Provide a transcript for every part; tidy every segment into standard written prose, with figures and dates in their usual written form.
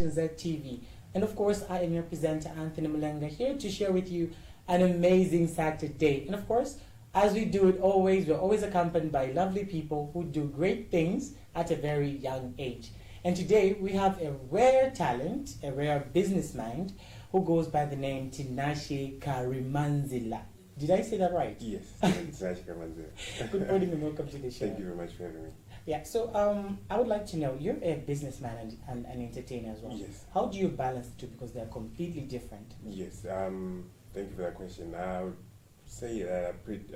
Zed TV. And of course, I am your presenter, Anthony Mulenga, here to share with you an amazing Saturday. And of course, as we do it always, we're always accompanied by lovely people who do great things at a very young age. And today we have a rare talent, a rare business mind, who goes by the name Tinashe Karimanzira. Did I say that right? Yes, Tinashe Karimanzira. Good morning and welcome to the show. Thank you very much for having me. Yeah, so I would like to know, you're a businessman and an entertainer as well. Yes. How do you balance the two, because they're completely different? Yes, thank you for that question. I would say that I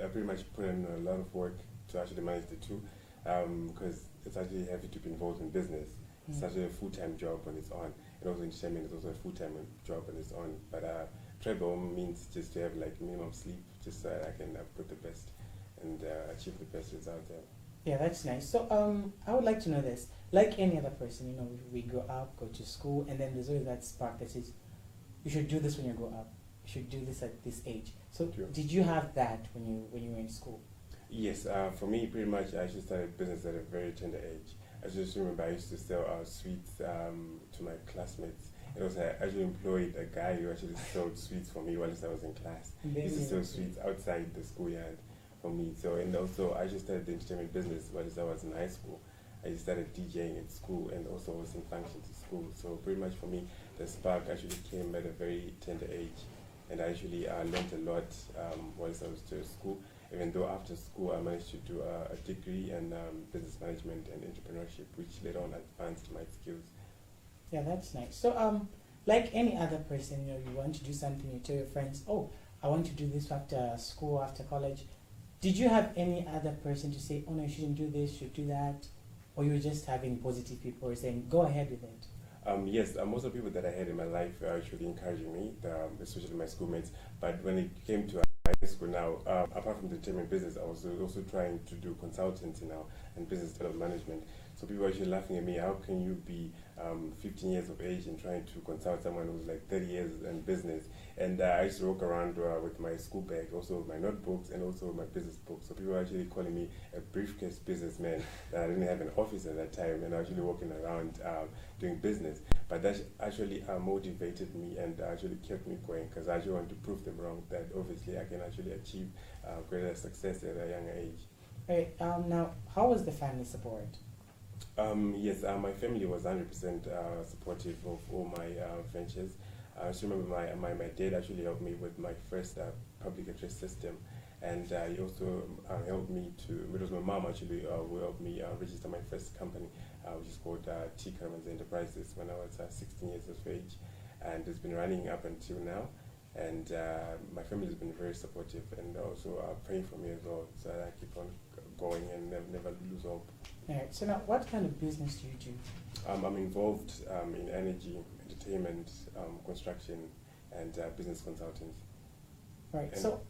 pretty much put in a lot of work to actually manage the two, because it's actually heavy to be involved in business. It's actually a full-time job when it's on. And also entertainment is also a full-time job when it's on. But travel means just to have like minimum sleep, just so that I can put the best and achieve the best results there. Yeah, that's nice. So I would like to know this. Like any other person, you know, we grow up, go to school, and then there's always that spark that says, you should do this when you grow up. You should do this at this age. So True. Did you have that when you were in school? Yes, for me, pretty much I actually started business at a very tender age. I just remember I used to sell sweets to my classmates. And also I actually employed a guy who actually sold sweets for me while I was in class. He used to sell sweets outside the schoolyard for me. So, and also I just started the entertainment business while I was in high school. I just started DJing at school and also hosting functions at school. So pretty much for me, the spark actually came at a very tender age. And I actually learned a lot whilst I was still at school. Even though after school I managed to do a degree in business management and entrepreneurship, which later on advanced my skills. Yeah, that's nice. So like any other person, you know, you want to do something, you tell your friends, oh, I want to do this after school, after college. Did you have any other person to say, oh no, you shouldn't do this, you should do that? Or you were just having positive people saying, go ahead with it? Yes, most of the people that I had in my life are actually encouraging me, especially my schoolmates. But when it came to high school now, apart from the entertainment business, I was also trying to do consultancy now and business development management. So people were actually laughing at me, how can you be 15 years of age and trying to consult someone who's like 30 years in business? And I used to walk around with my school bag, also with my notebooks and also my business books. So people were actually calling me a briefcase businessman. I didn't have an office at that time and I was actually walking around doing business. But that actually motivated me and actually kept me going, because I actually wanted to prove them wrong that obviously I can actually achieve greater success at a younger age. Right, now, how was the family support? Yes, my family was 100% supportive of all my ventures. I still remember my dad actually helped me with my first public address system, and he also helped me it was my mom actually who helped me register my first company, which is called Tinashe Karimanzira Enterprises, when I was 16 years of age, and it's been running up until now. And my family has been very supportive and also praying for me as well, so that I keep on going and never lose hope. All right, so now what kind of business do you do? I'm involved in energy, entertainment, construction, and business consultants. All right, And so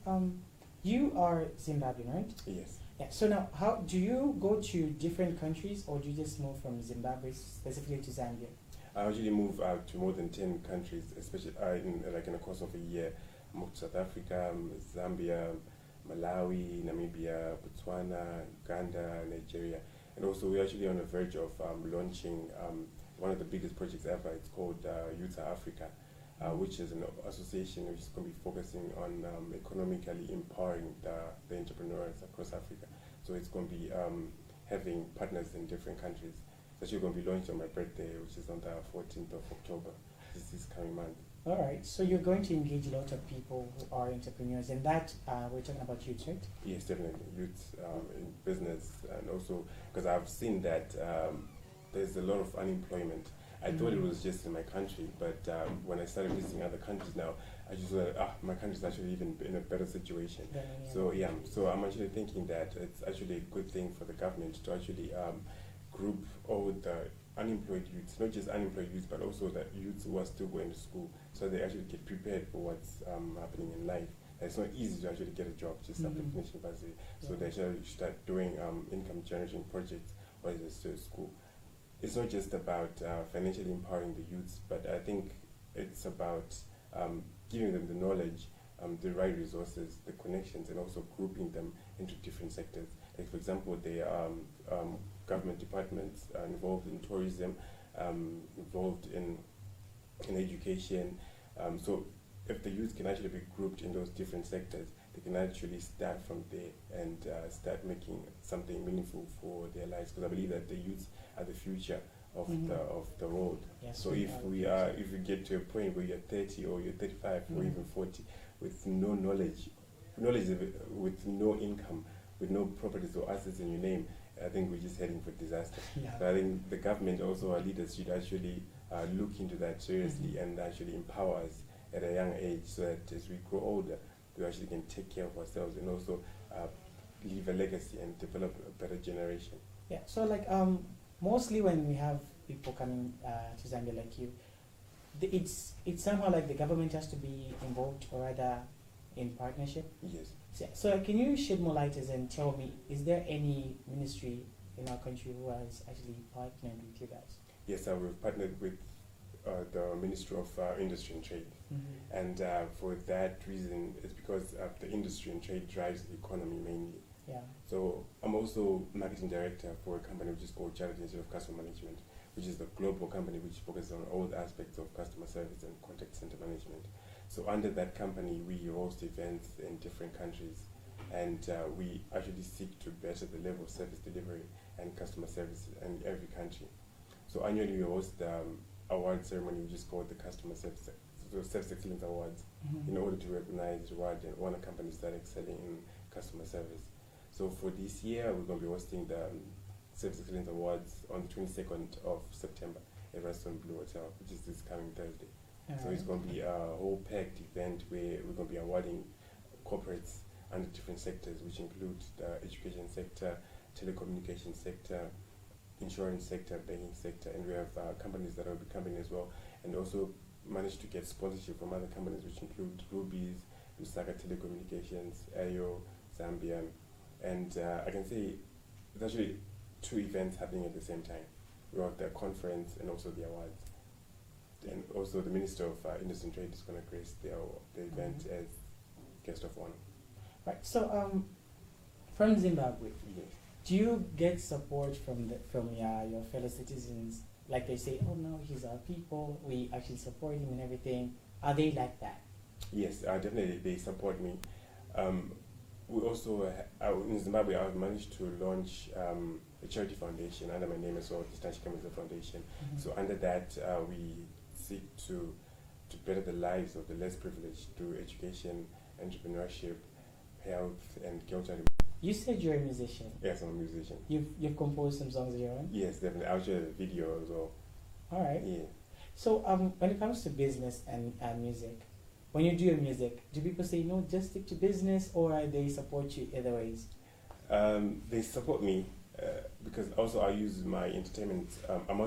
you are Zimbabwean, right? Yes. Yeah, so now how do you go to different countries, or do you just move from Zimbabwe specifically to Zambia? I actually moved out to more than 10 countries, especially in the course of a year. I moved to South Africa, Zambia, Malawi, Namibia, Botswana, Uganda, Nigeria. And also we're actually on the verge of launching one of the biggest projects ever. It's called Youth Africa, which is an association which is going to be focusing on economically empowering the entrepreneurs across Africa. So it's going to be having partners in different countries. It's actually going to be launched on my birthday, which is on the 14th of October, this coming month. All right, so you're going to engage a lot of people who are entrepreneurs, and that we're talking about youth, right? Yes, definitely. Youth in business, and also because I've seen that there's a lot of unemployment. I thought it was just in my country, but when I started visiting other countries now, I just thought, my country's actually even in a better situation. Yeah. So I'm actually thinking that it's actually a good thing for the government to actually group all the unemployed youths, not just unemployed youths, but also the youths who are still going to school, so they actually get prepared for what's happening in life. It's not easy to actually get a job just after finishing varsity. So they should start doing income generating projects while they're still at school. It's not just about financially empowering the youths, but I think it's about giving them the knowledge, the right resources, the connections, and also grouping them into different sectors. Like for example, there are government departments involved in tourism, involved in in education. So if the youth can actually be grouped in those different sectors, they can actually start from there and start making something meaningful for their lives. Because I believe that the youth are the future of the world. Yes, so if we get to a point where you're 30 or you're 35 or even 40 with no knowledge with no income, with no properties or assets in your name, I think we're just heading for disaster. Yeah. So I think the government, also our leaders, should actually look into that seriously and actually empower us at a young age, so that as we grow older, we actually can take care of ourselves and also leave a legacy and develop a better generation. Yeah. So like mostly when we have people coming to Zambia like you, it's somehow like the government has to be involved, or rather in partnership. Yes. So can you shed more light and tell me, is there any ministry in our country who has actually partnered with you guys? Yes, we've partnered with the Ministry of Industry and Trade. And for that reason, it's because the industry and trade drives the economy mainly. Yeah. So I'm also marketing director for a company which is called Charity Institute of Customer Management, which is the global company which focuses on all the aspects of customer service and contact center management. So under that company, we host events in different countries, and we actually seek to better the level of service delivery and customer service in every country. So annually we host the award ceremony, which is called the Customer Service Excellence Awards, in order to recognize, reward, and honor companies that are excelling in customer service. So for this year, we're going to be hosting the Service Excellence Awards on the 22nd of September at Restaurant Blue Hotel, which is this coming Thursday. So it's going to be a whole packed event where we're going to be awarding corporates under different sectors, which include the education sector, telecommunication sector, insurance sector, banking sector, and we have companies that will be coming as well, and also managed to get sponsorship from other companies, which include Ruby's, Lusaka Telecommunications, Ayo, Zambia, and I can say it's actually 2 events happening at the same time. We have the conference and also the awards. And also the Minister of Industry and Trade is going to grace the event as guest of honor. Right. So from Zimbabwe, Yes. do you get support from your fellow citizens? Like they say, oh no, he's our people, we actually support him and everything. Are they like that? Yes, definitely they support me. We also, in Zimbabwe, I've managed to launch a charity foundation under my name as well, the Tinashe Karimanzira Foundation. So under that, we seek to better the lives of the less privileged through education, entrepreneurship, health, and culture. You said you're a musician. Yes, I'm a musician. You've composed some songs of your own? Yes, definitely. I'll share a video as well. All right. Yeah. So when it comes to business and music, when you do your music, do people say, no, just stick to business, or they support you either ways? They support me because also I use my entertainment. I'm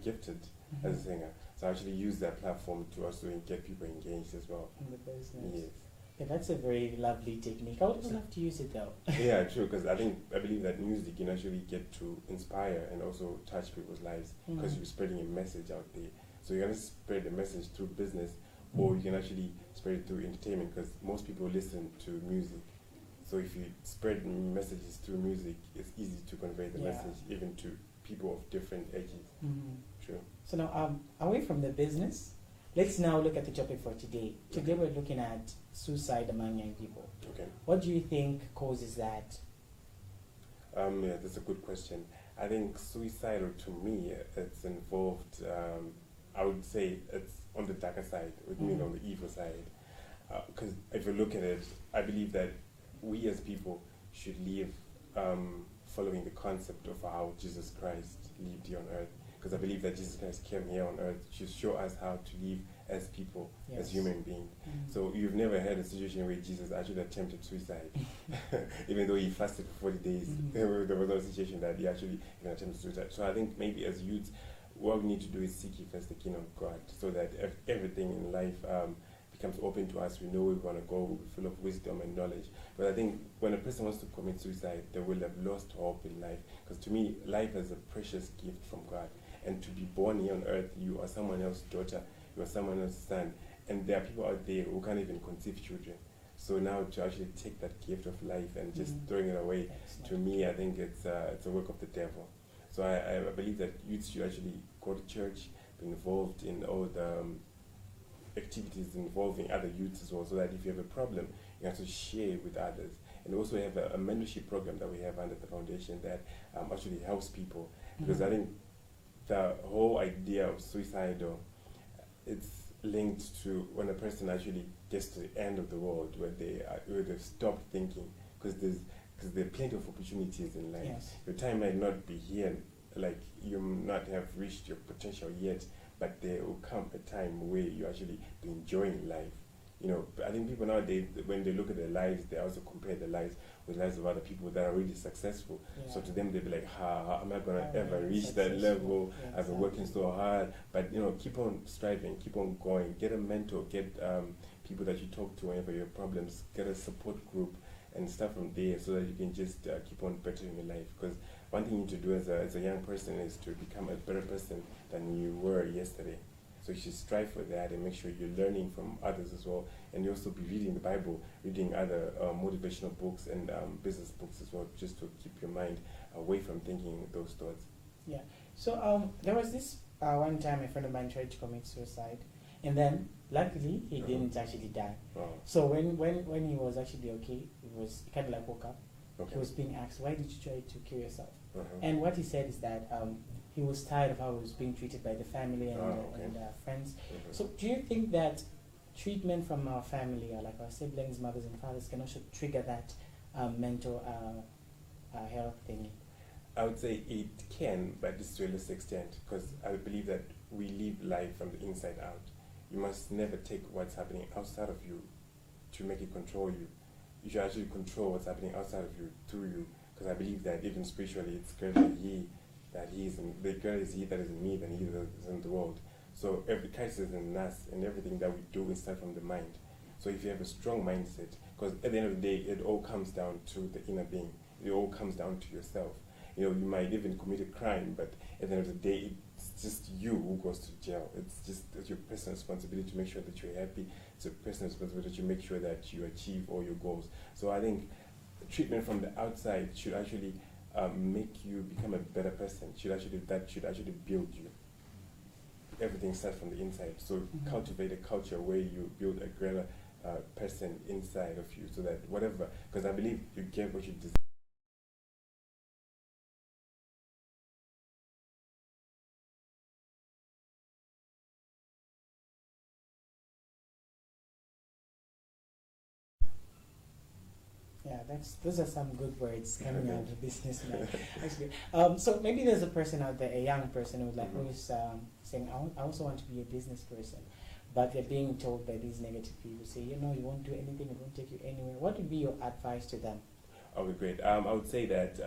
gifted as a singer, so I actually use that platform to also get people engaged as well. In the business. Yes. Yeah, that's a very lovely technique. I would also love to use it though. Yeah, true. Because I believe that music can actually get to inspire and also touch people's lives, because you're spreading a message out there. So you're gonna spread the message through business, or you can actually spread it through entertainment, because most people listen to music. So if you spread messages through music, it's easy to convey the message even to people of different ages. True. So now, away from the business, let's now look at the topic for today. Today we're looking at suicide among young people. Okay. What do you think causes that? Yeah, that's a good question. I think suicidal, to me, it's involved, I would say it's on the darker side, which means on the evil side. Because if you look at it, I believe that we as people should live following the concept of how Jesus Christ lived here on earth. Because I believe that Jesus Christ came here on earth to show us how to live as people, as human beings. So you've never had a situation where Jesus actually attempted suicide, even though he fasted for 40 days. There was no situation that he actually even attempted suicide. So I think maybe as youths, what we need to do is seek ye first the kingdom of God, so that everything in life becomes open to us. We know we want to go full of wisdom and knowledge. But I think when a person wants to commit suicide, they will have lost hope in life. Because to me, life is a precious gift from God. And to be born here on earth, you are someone else's daughter, you are someone else's son. And there are people out there who can't even conceive children. So now to actually take that gift of life and just throwing it away, to me, I think it's a work of the devil. So I believe that youth should actually go to church, involved in all the activities involving other youths as well, so that if you have a problem, you have to share with others. And we also have a mentorship program that we have under the foundation that actually helps people. Because I think the whole idea of suicidal, it's linked to when a person actually gets to the end of the world, where they've stopped thinking, because there are plenty of opportunities in life. Yes. Your time might not be here, like you might not have reached your potential yet, but there will come a time where you actually be enjoying life. You know, I think people nowadays, when they look at their lives, they also compare their lives with lives of other people that are really successful. Yeah. So to them, they'll be like, how am I going to ever reach that level? Yeah, I've been working so hard. But, you know, keep on striving, keep on going. Get a mentor, get people that you talk to whenever you have problems. Get a support group and start from there so that you can just keep on bettering your life. Because one thing you need to do as a young person is to become a better person than you were yesterday. So you should strive for that and make sure you're learning from others as well. And you also be reading the Bible, reading other motivational books and business books as well, just to keep your mind away from thinking those thoughts. Yeah. So there was this one time a friend of mine tried to commit suicide, and then luckily he didn't actually die. Oh. So when he was actually okay, it was kind of like woke up. Okay. He was being asked, "Why did you try to kill yourself?" And what he said is that he was tired of how he was being treated by the family and friends. So do you think that treatment from our family, or like our siblings, mothers and fathers, can also trigger that mental health thing? I would say it can, but it's to a less extent, because I believe that we live life from the inside out. You must never take what's happening outside of you to make it control you. You should actually control what's happening outside of you through you, because I believe that even spiritually, it's greater that he is in, the greater is he that is in me than he that is in the world. So every Christ is in us, and everything that we do is start from the mind. So if you have a strong mindset, because at the end of the day, it all comes down to the inner being. It all comes down to yourself. You know, you might even commit a crime, but at the end of the day, it's just you who goes to jail. It's your personal responsibility to make sure that you're happy. It's your personal responsibility to make sure that you achieve all your goals. So I think treatment from the outside should actually make you become a better person. That should actually build you. Everything starts from the inside. So cultivate a culture where you build a greater person inside of you, so that whatever, because I believe you get what you deserve. Yeah, those are some good words coming out of a businessman. Actually, so maybe there's a person out there, a young person who's saying, I also want to be a business person, but they're being told by these negative people, say, you won't do anything, it won't take you anywhere. What would be your advice to them? Okay, great. I would say that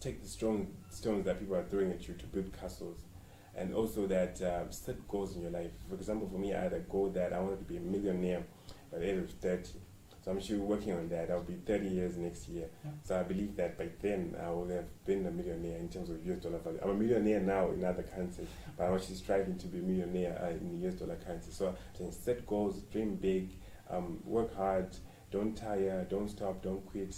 take the stones that people are throwing at you to build castles, and also that set goals in your life. For example, for me, I had a goal that I wanted to be a millionaire by the age of 30. So I'm actually working on that. I'll be 30 years next year. Yeah. So I believe that by then I will have been a millionaire in terms of US dollar value. I'm a millionaire now in other currencies, but I'm actually striving to be a millionaire in the US dollar currency. So I'm saying set goals, dream big, work hard, don't tire, don't stop, don't quit,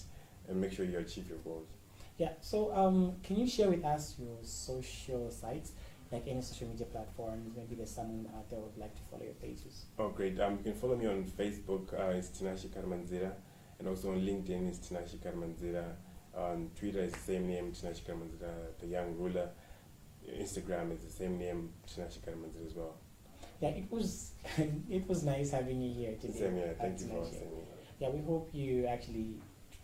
and make sure you achieve your goals. Yeah, so can you share with us your social sites? Like any social media platforms, maybe there's someone out there who would like to follow your pages. Oh, great. You can follow me on Facebook, it's Tinashe Karimanzira, and also on LinkedIn, it's Tinashe Karimanzira. On Twitter, it's the same name, Tinashe Karimanzira, the young ruler. Instagram is the same name, Tinashe Karimanzira as well. Yeah, it was nice having you here today. Same here. Thank you for having me. Yeah, we hope you actually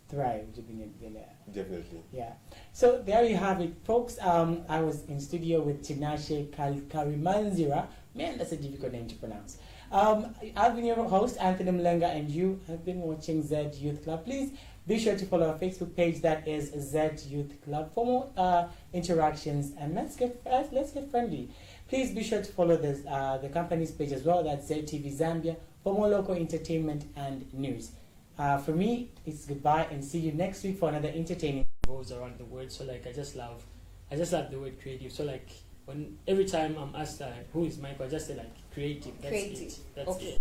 thrive to being a billionaire. Definitely. Yeah. So there you have it, folks. I was in studio with Tinashe Karimanzira. Man, that's a difficult name to pronounce. I've been your host, Anthony Mlenga, and you have been watching Zed Youth Club. Please be sure to follow our Facebook page, that is Zed Youth Club, for more interactions, and let's get friendly. Please be sure to follow the company's page as well, that's Zed TV Zambia, for more local entertainment and news. For me, it's goodbye and see you next week for another entertaining goes around the world. So like I just love the word creative. So like every time I'm asked who is Michael, I just say like creative. That's it. That's it.